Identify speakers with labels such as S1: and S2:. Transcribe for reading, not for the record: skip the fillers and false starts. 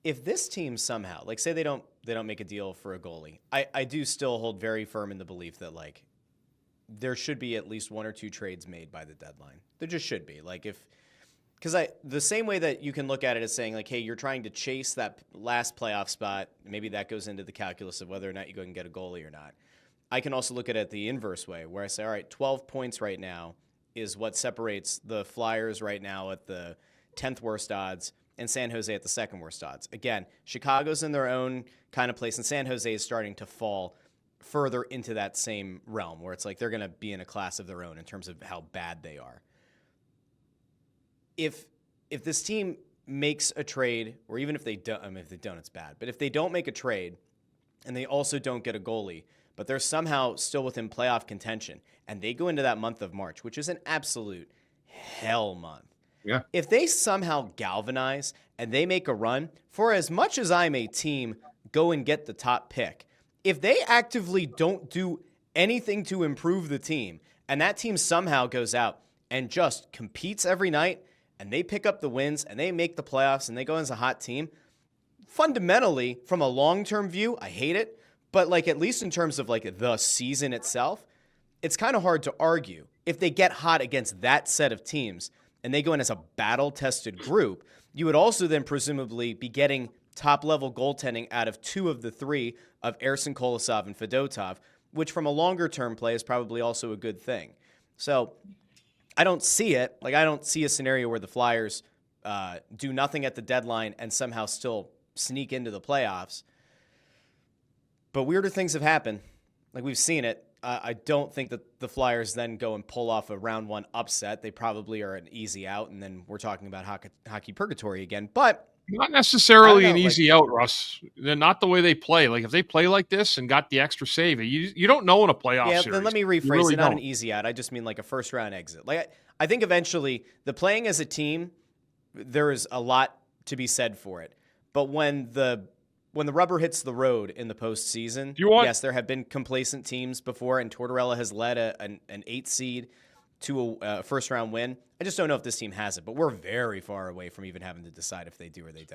S1: if this team somehow, like, say they don't make a deal for a goalie, I do still hold very firm in the belief that, like, there should be at least one or two trades made by the deadline. There just should be. Like, because the same way that you can look at it as saying, like, hey, you're trying to chase that last playoff spot, maybe that goes into the calculus of whether or not you go and get a goalie or not. I can also look at it the inverse way, where I say, all right, 12 points right now is what separates the Flyers right now at the 10th worst odds and San Jose at the second worst odds. Again, Chicago's in their own kind of place, and San Jose is starting to fall further into that same realm where it's like they're going to be in a class of their own in terms of how bad they are. If this team makes a trade, or even if they don't, I mean, if they don't, it's bad. But if they don't make a trade and they also don't get a goalie, but they're somehow still within playoff contention, and they go into that month of March, which is an absolute hell month.
S2: Yeah.
S1: If they somehow galvanize and they make a run, for as much as I'm a team, go and get the top pick, if they actively don't do anything to improve the team, and that team somehow goes out and just competes every night, and they pick up the wins, and they make the playoffs, and they go as a hot team, fundamentally, from a long-term view, I hate it, but like at least in terms of like the season itself, it's kind of hard to argue. If they get hot against that set of teams, and they go in as a battle-tested group, you would also then presumably be getting top-level goaltending out of two of the three of Ersin Kolosov and Fedotov, which from a longer-term play is probably also a good thing. So I don't see it. Like, I don't see a scenario where the Flyers do nothing at the deadline and somehow still sneak into the playoffs. But weirder things have happened. Like, we've seen it. I don't think that the Flyers then go and pull off a round one upset. They probably are an easy out, and then we're talking about hockey purgatory again. But
S2: not necessarily an
S1: like,
S2: easy out, Russ. They're not the way they play. Like, if they play like this and got the extra save, you don't know in a playoff series.
S1: Then let me rephrase
S2: really
S1: it. Not
S2: don't.
S1: an easy out. I just mean like a first-round exit. Like, I think eventually the playing as a team, there is a lot to be said for it. But when the rubber hits the road in the postseason, yes, there have been complacent teams before, and Tortorella has led an 8 seed to a first-round win. I just don't know if this team has it, but we're very far away from even having to decide if they do or they don't.